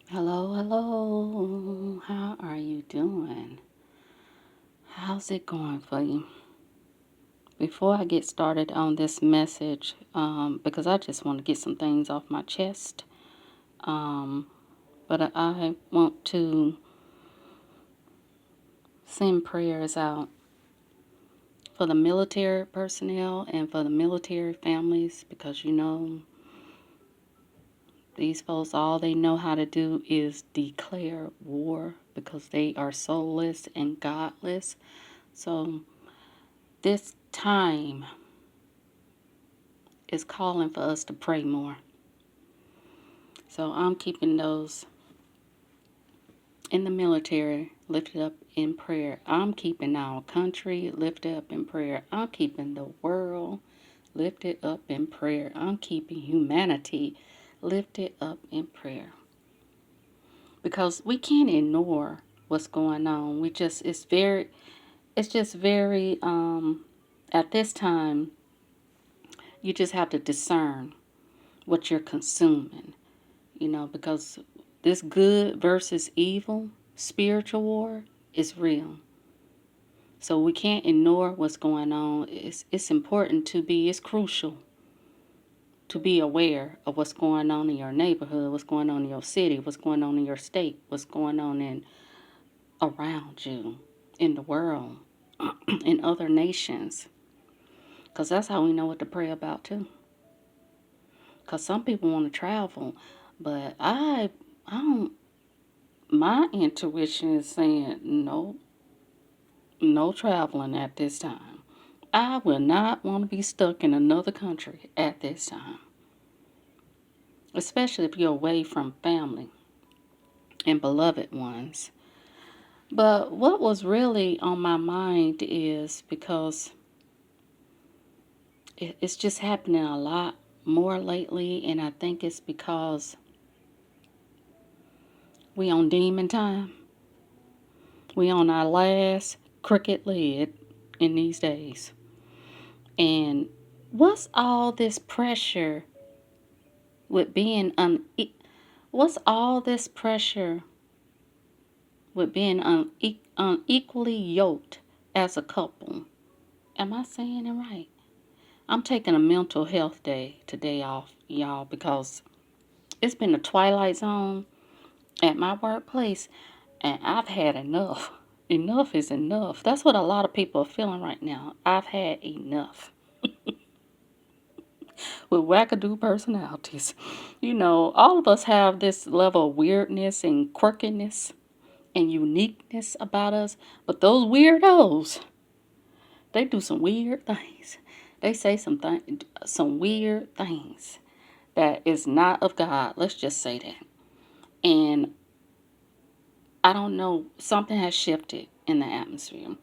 Hello, hello. How are you doing? How's it going for you? Before I get started on this message, because I just want to get some things off my chest, um, but I want to send prayers out for the military personnel and for the military families because these folks, all they know how to do is declare war because they are soulless and godless. So this time is calling for us to pray more. So I'm keeping those in the military lifted up in prayer. I'm keeping our country lifted up in prayer. I'm keeping the world lifted up in prayer. I'm keeping humanity lifted up in prayer. Because we can't ignore what's going on. It's just very at this time you just have to discern what you're consuming. Because this good versus evil spiritual war is real. So we can't ignore what's going on. It's important it's crucial to be aware of what's going on in your neighborhood, what's going on in your city, what's going on in your state, what's going on around you, in the world, in other nations. Because that's how we know what to pray about too. Because some people want to travel, but I don't. My intuition is saying no, no traveling at this time. I will not want to be stuck in another country at this time, especially if you're away from family and beloved ones. But what was really on my mind is because it's just happening a lot more lately, and I think it's because we on demon time. We on our last crooked leg in these days. And what's all this pressure with being what's all this pressure with being unequally yoked as a couple? Am I saying it right? I'm taking a mental health day today off, y'all, because it's been a twilight zone at my workplace and I've had enough. Enough is enough. That's what a lot of people are feeling right now. I've had enough. With wackadoo personalities. All of us have this level of weirdness and quirkiness and uniqueness about us. But those weirdos, they do some weird things. They say some weird things that is not of God. Let's just say that. And I don't know, something has shifted in the atmosphere.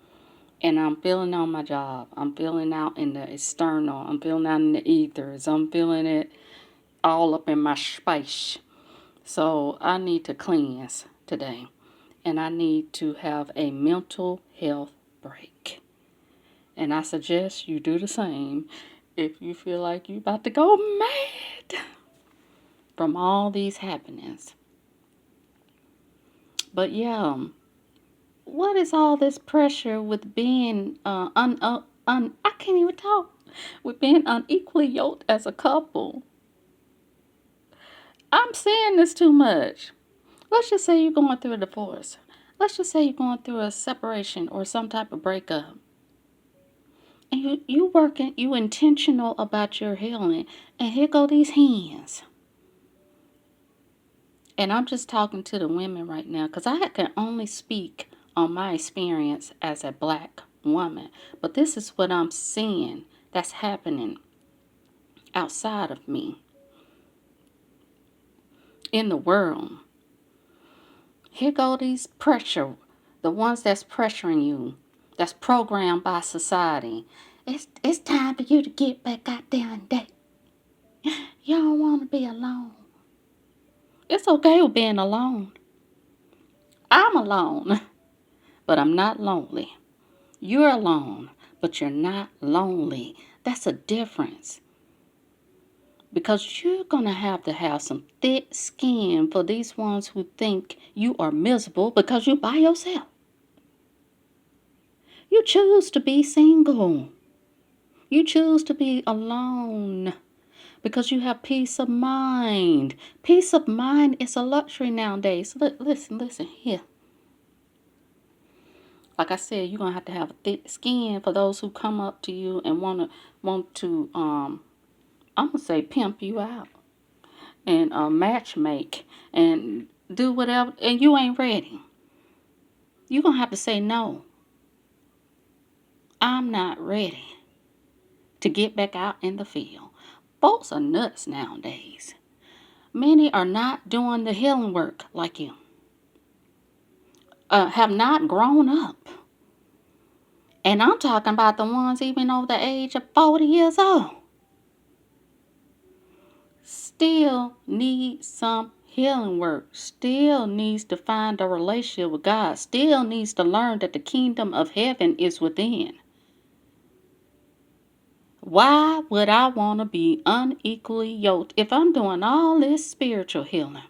And I'm feeling on my job. I'm feeling out in the external. I'm feeling out in the ethers. I'm feeling it all up in my space. So I need to cleanse today. And I need to have a mental health break. And I suggest you do the same if you feel like you're about to go mad from all these happenings. But yeah, what is all this pressure with being I can't even talk. With being unequally yoked as a couple. I'm saying this too much. Let's just say you're going through a divorce. Let's just say you're going through a separation or some type of breakup. And you working, you intentional about your healing. And here go these hands. And I'm just talking to the women right now because I can only speak on my experience as a black woman. But this is what I'm seeing that's happening outside of me in the world. Here go these pressure, the ones that's pressuring you, that's programmed by society. It's time for you to get back out there and date. You don't want to be alone. It's okay with being alone. I'm alone, but I'm not lonely. You're alone, but you're not lonely. That's a difference. Because you're going to have some thick skin for these ones who think you are miserable because you're by yourself. You choose to be single. You choose to be alone because you have peace of mind. Peace of mind is a luxury nowadays. Listen here. Like I said, you're gonna have a thick skin for those who come up to you and want to I'm gonna say pimp you out and match make and do whatever, and you ain't ready. You're gonna have to say no. I'm not ready to get back out in the field. Folks are nuts nowadays. Many are not doing the healing work like you. Have not grown up. And I'm talking about the ones even over the age of 40 years old. Still need some healing work. Still needs to find a relationship with God. Still needs to learn that the kingdom of heaven is within. Why would I want to be unequally yoked if I'm doing all this spiritual healing?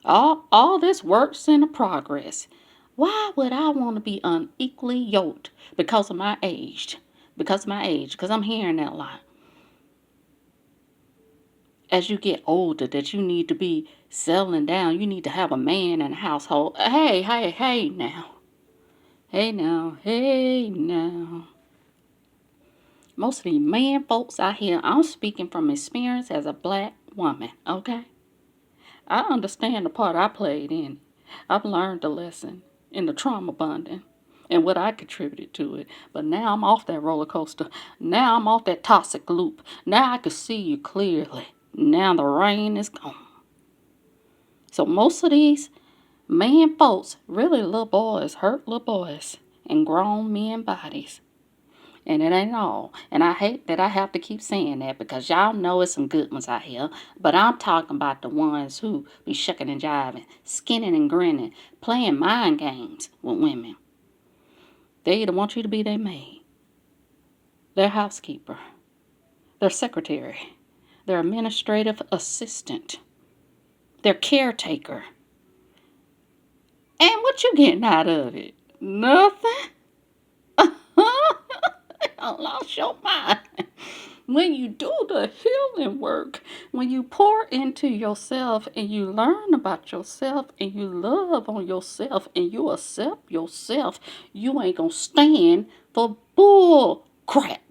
All this works in progress. Why would I want to be unequally yoked because of my age? Because of my age. Because I'm hearing that a lot. As you get older, that you need to be settling down. You need to have a man in the household. Hey now. Hey now. Most of these man folks out here, I'm speaking from experience as a black woman, okay? I understand the part I played in. I've learned the lesson in the trauma bonding and what I contributed to it. But now I'm off that roller coaster. Now I'm off that toxic loop. Now I can see you clearly. Now the rain is gone. So most of these man folks, really little boys, hurt little boys, and grown men bodies. And it ain't all. And I hate that I have to keep saying that because y'all know it's some good ones out here. But I'm talking about the ones who be shucking and jiving, skinning and grinning, playing mind games with women. They either want you to be their maid, their housekeeper, their secretary, their administrative assistant, their caretaker. And what you getting out of it? Nothing? I lost your mind. When you do the healing work, when you pour into yourself and you learn about yourself and you love on yourself and you accept yourself, you ain't gonna stand for bull crap.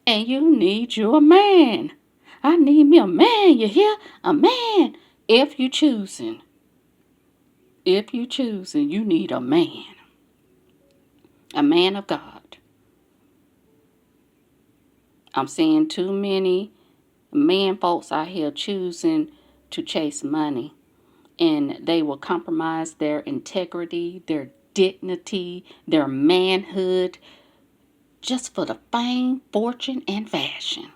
And you need you a man. I need me a man, you hear? A man. If you choosing, you need a man. A man of God. I'm seeing too many man folks out here choosing to chase money. And they will compromise their integrity, their dignity, their manhood, just for the fame, fortune, and fashion.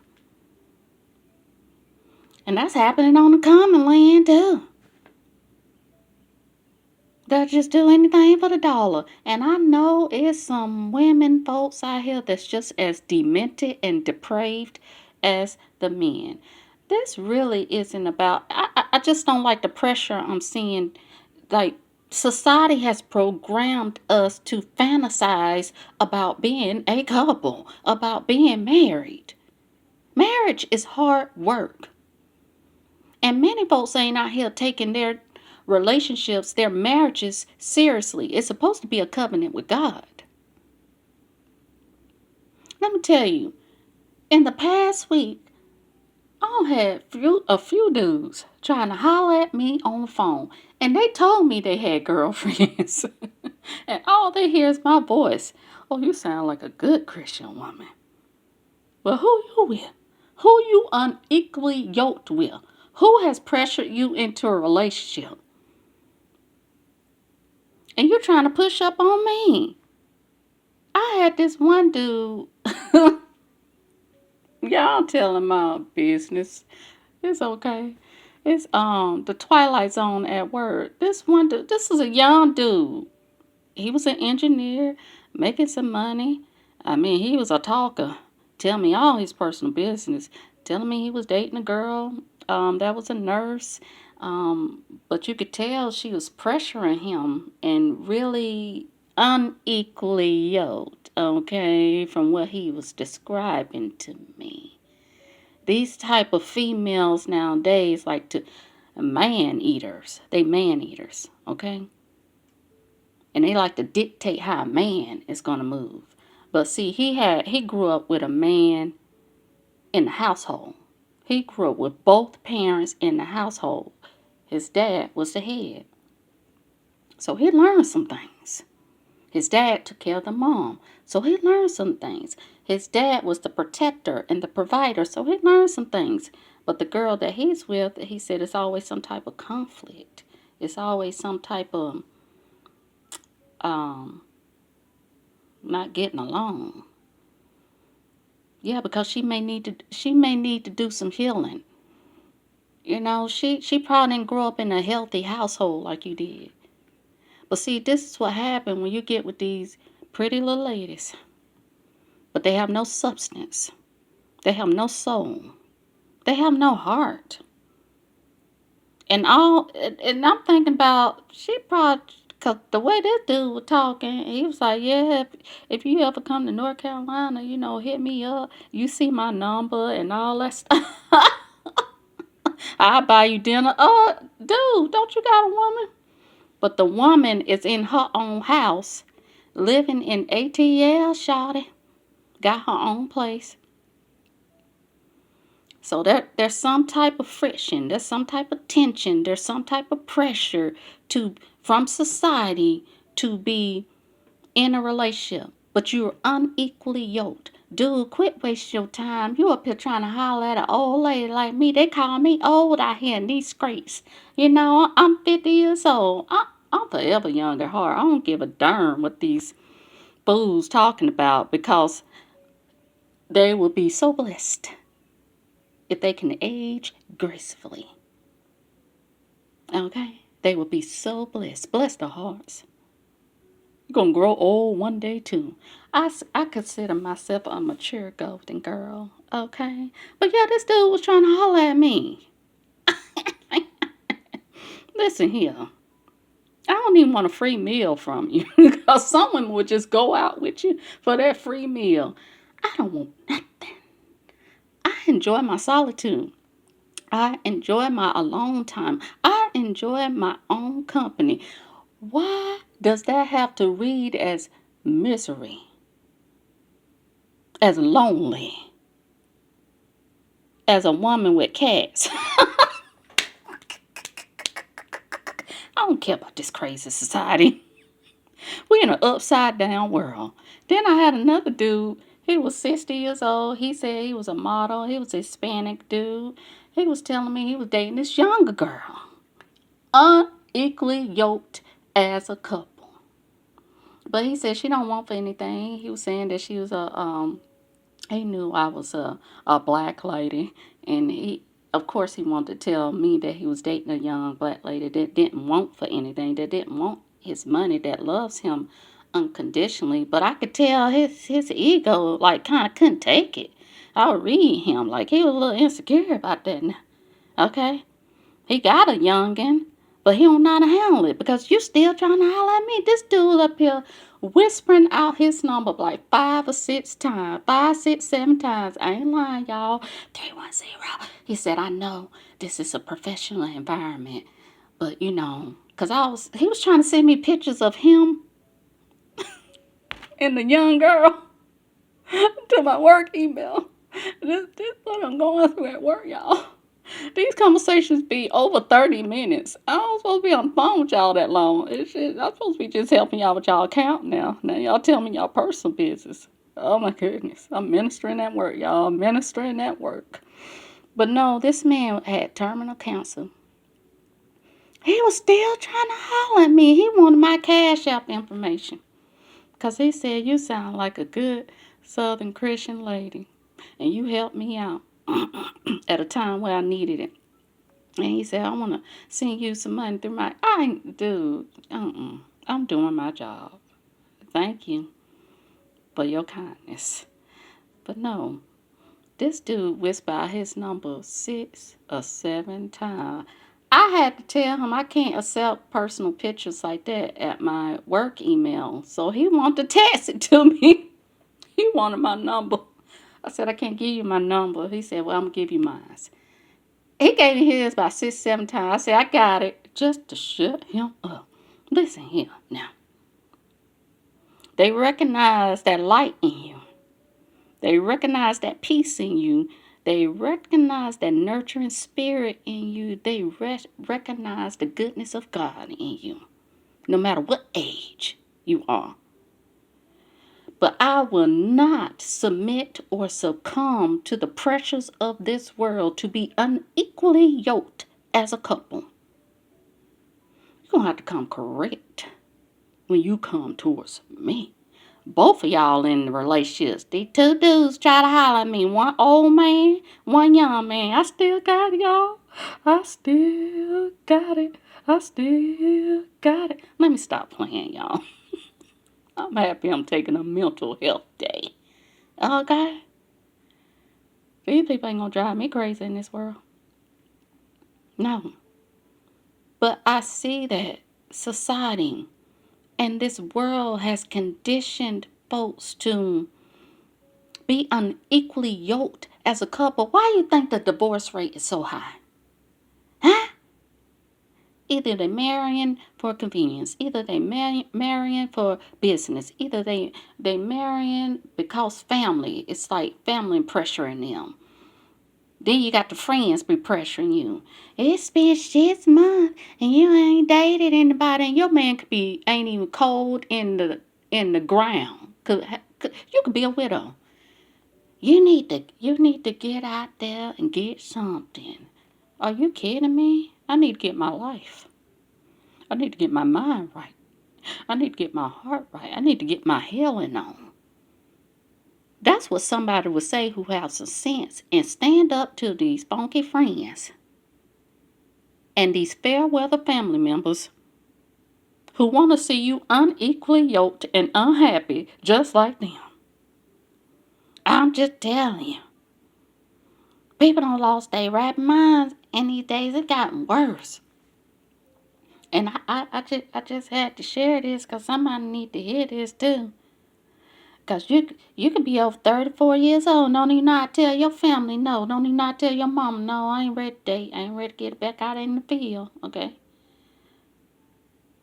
And that's happening on the common land too. They'll just do anything for the dollar. And I know it's some women folks out here that's just as demented and depraved as the men. This really isn't about, I just don't like the pressure I'm seeing. Like, society has programmed us to fantasize about being a couple, about being married. Marriage is hard work. And many folks ain't out here taking their relationships, their marriages seriously. It's supposed to be a covenant with God. Let me tell you, in the past week, I had a few dudes trying to holler at me on the phone. And they told me they had girlfriends. And all they hear is my voice. Oh, you sound like a good Christian woman. Well, who you with? Who you unequally yoked with? Who has pressured you into a relationship? And you're trying to push up on me. I had this one dude. Y'all telling my business. It's okay. It's the Twilight Zone at work. This one dude, this is a young dude. He was an engineer, making some money. I mean, he was a talker. tell me all his personal business, telling me he was dating a girl that was a nurse. But you could tell she was pressuring him and really unequally yoked, okay, from what he was describing to me. These type of females nowadays like to man eaters. They man eaters, okay? And they like to dictate how a man is gonna move. But see, he grew up with a man in the household. He grew up with both parents in the household. His dad was the head. So he learned some things. His dad took care of the mom. So he learned some things. His dad was the protector and the provider. So he learned some things. But the girl that he's with, he said it's always some type of conflict. It's always some type of um, not getting along. Yeah, because she may need to do some healing. You know, she probably didn't grow up in a healthy household like you did. But see, this is what happened when you get with these pretty little ladies. But they have no substance. They have no soul. They have no heart. And I'm thinking about, she probably, because the way this dude was talking, he was like, yeah, if you ever come to North Carolina, you know, hit me up. You see my number and all that stuff. I'll buy you dinner. Dude, don't you got a woman? But the woman is in her own house, living in ATL, shawty. Got her own place. So there's some type of friction, there's some type of tension, there's some type of pressure from society to be in a relationship. But you're unequally yoked. Dude, quit wasting your time. You up here trying to holler at an old lady like me. They call me old out here in these streets. You know, I'm 50 years old. I'm forever young at heart. I don't give a darn what these fools talking about, because they will be so blessed if they can age gracefully. Okay? They will be so blessed. Bless their hearts. You're going to grow old one day, too. I consider myself a mature golden girl. Okay? But yeah, this dude was trying to holler at me. Listen here. I don't even want a free meal from you, because some women would just go out with you for that free meal. I don't want nothing. I enjoy my solitude. I enjoy my alone time. I enjoy my own company. Why does that have to read as misery, as lonely, as a woman with cats? I don't care about this crazy society. We're in an upside down world. Then I had another dude. He was 60 years old. He said he was a model. He was a Hispanic dude. He was telling me he was dating this younger girl. Unequally yoked as a couple. But he said she don't want for anything. He was saying that she was he knew I was a black lady, and of course he wanted to tell me that he was dating a young black lady that didn't want for anything, that didn't want his money, that loves him unconditionally. But I could tell his ego like kind of couldn't take it. I would read him like he was a little insecure about that. Okay, he got a youngin', but he don't know how to handle it, because you still trying to holler at me. This dude up here whispering out his number like 5 or 6 times, 5, 6, 7 times. I ain't lying, y'all. 310. He said, I know this is a professional environment, but you know, because he was trying to send me pictures of him and the young girl to my work email. This what I'm going through at work, y'all. These conversations be over 30 minutes. I don't supposed to be on the phone with y'all that long. I'm supposed to be just helping y'all with y'all account now. Now y'all tell me y'all personal business. Oh my goodness. I'm ministering at work, y'all. I'm ministering at work. But no, this man had terminal cancer. He was still trying to holler at me. He wanted my Cash App information, because he said, you sound like a good Southern Christian lady, and you helped me out at a time where I needed it. And he said, I want to send you some money through my... Dude, I'm doing my job. Thank you for your kindness. But no, This dude whispered out his number 6 or 7 times. I had to tell him I can't accept personal pictures like that at my work email. So he wanted to text it to me. He wanted my number. I said, I can't give you my number. He said, well, I'm going to give you mine. He gave me his about 6, 7 times. I said, I got it. Just to shut him up. Listen here now. They recognize that light in you. They recognize that peace in you. They recognize that nurturing spirit in you. They recognize the goodness of God in you, no matter what age you are. But I will not submit or succumb to the pressures of this world to be unequally yoked as a couple. You're going to have to come correct when you come towards me. Both of y'all in the relationships. These two dudes try to holler at me. One old man, one young man. I still got it, y'all. I still got it. I still got it. Let me stop playing, y'all. I'm happy I'm taking a mental health day. Okay? These people ain't gonna drive me crazy in this world. No. But I see that society and this world has conditioned folks to be unequally yoked as a couple. Why do you think the divorce rate is so high? Huh? Either they're marrying for convenience, either they marrying for business, either they marrying because family. It's like family pressuring them. Then you got the friends be pressuring you. It's been 6 months and you ain't dated anybody, and your man could be ain't even cold in the ground. You could be a widow. You need to get out there and get something. Are you kidding me? I need to get my life. I need to get my mind right. I need to get my heart right. I need to get my healing on. That's what somebody would say who has some sense and stand up to these funky friends and these fair weather family members who want to see you unequally yoked and unhappy just like them. I'm just telling you. People don't lost their right minds, and these days it's gotten worse. And I just had to share this because somebody need to hear this too. Because you could be over 34 years old. Don't even not tell your family no. Don't even not tell your mama no. I ain't ready to date. I ain't ready to get back out in the field. Okay?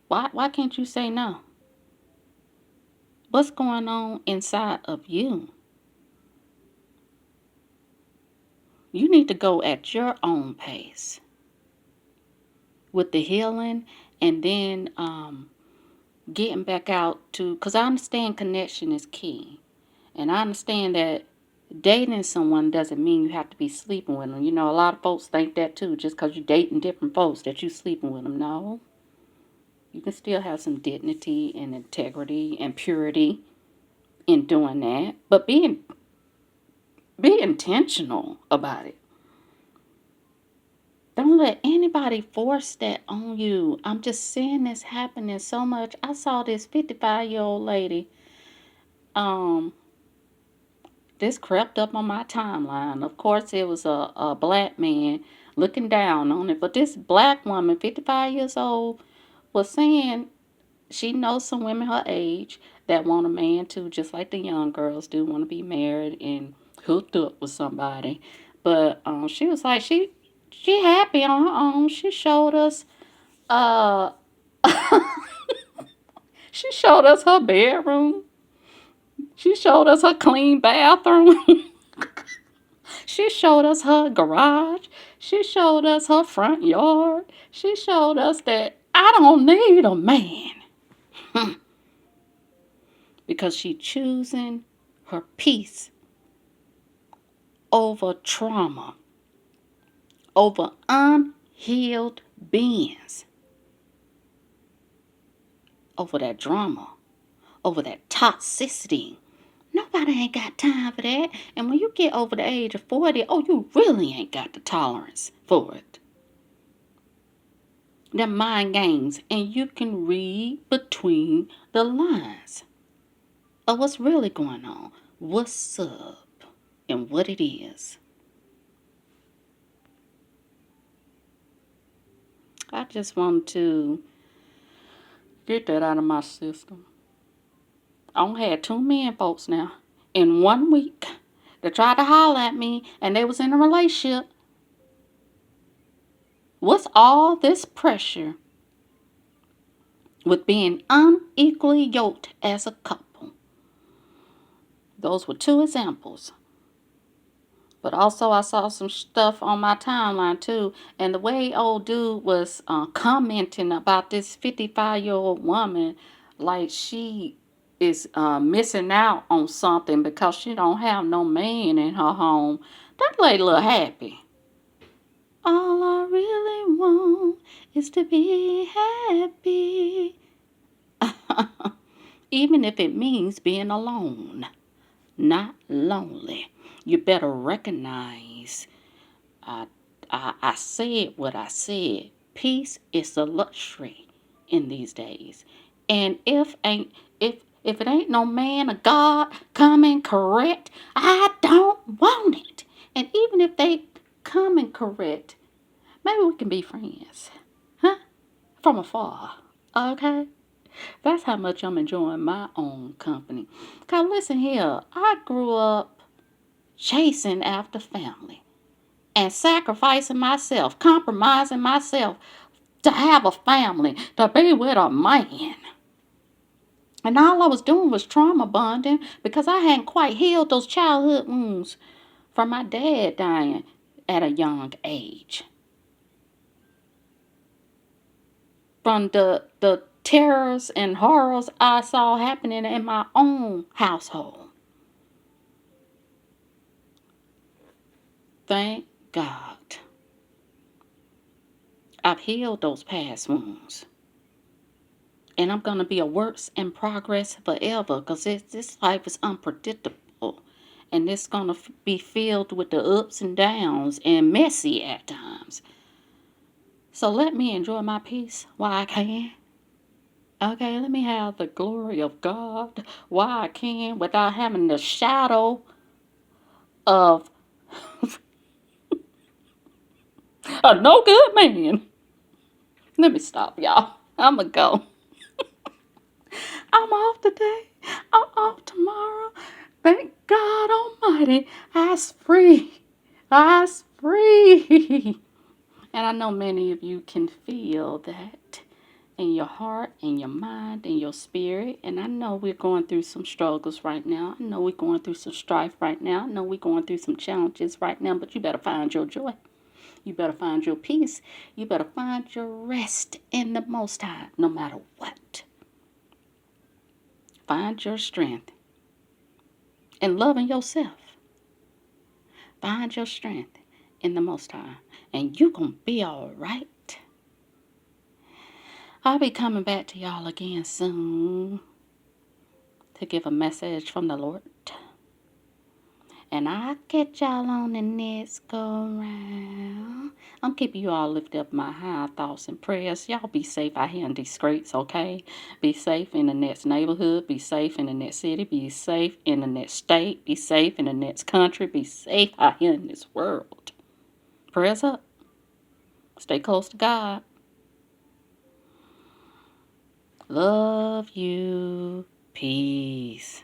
Why can't you say no? What's going on inside of you? You need to go at your own pace with the healing, and then getting back out to, because I understand connection is key. And I understand that dating someone doesn't mean you have to be sleeping with them. You know, a lot of folks think that too, just because you're dating different folks that you sleeping with them. No. You can still have some dignity and integrity and purity in doing that. But be intentional about it. Don't let anybody force that on you. I'm just seeing this happening so much. I saw this 55-year-old lady. This crept up on my timeline. Of course, it was a black man looking down on it. But this black woman, 55 years old, was saying she knows some women her age that want a man too, just like the young girls do, want to be married and hooked up with somebody. But she was like, she happy on her own. She showed us uh she showed us her bedroom. She showed us her clean bathroom. She showed us her garage. She showed us her front yard. She showed us that I don't need a man. Because she choosing her peace over trauma, over unhealed beings, over that drama, over that toxicity. Nobody ain't got time for that. And when you get over the age of 40, oh, you really ain't got the tolerance for it. They're mind games, and you can read between the lines of what's really going on. What's up? and what it is. I just wanted to get that out of my system. I don't had too many folks now in 1 week that tried to holler at me and they was in a relationship. What's all this pressure with being unequally yoked as a couple? Those were 2 examples. But also I saw some stuff on my timeline too. And the way old dude was commenting about this 55-year-old woman, like she is missing out on something because she don't have no man in her home. That lady look happy. All I really want is to be happy. Even if it means being alone, not lonely. You better recognize I said what I said. Peace is a luxury in these days. And if it ain't no man of God coming correct, I don't want it. And even if they coming correct, maybe we can be friends. Huh? From afar. Okay? That's how much I'm enjoying my own company. Cause listen here, I grew up chasing after family and sacrificing myself, compromising myself to have a family, to be with a man. And all I was doing was trauma bonding because I hadn't quite healed those childhood wounds from my dad dying at a young age. From the terrors and horrors I saw happening in my own household. Thank God. I've healed those past wounds. And I'm going to be a works in progress forever because this life is unpredictable. And it's going to be filled with the ups and downs and messy at times. So let me enjoy my peace while I can. Okay, let me have the glory of God while I can without having the shadow of a no good man. Let me stop, y'all. I'm going to go. I'm off today. I'm off tomorrow. Thank God Almighty. I's free. I's free. And I know many of you can feel that in your heart, in your mind, in your spirit. And I know we're going through some struggles right now. I know we're going through some strife right now. I know we're going through some challenges right now. But you better find your joy. You better find your peace. You better find your rest in the Most High, no matter what. Find your strength in loving yourself. Find your strength in the Most High, and you gonna be all right. I'll be coming back to y'all again soon to give a message from the Lord. And I'll catch y'all on the next go round. I'm keeping you all lifted up my high thoughts and prayers. Y'all be safe out here in these streets, okay? Be safe in the next neighborhood. Be safe in the next city. Be safe in the next state. Be safe in the next country. Be safe out here in this world. Prayers up. Stay close to God. Love you. Peace.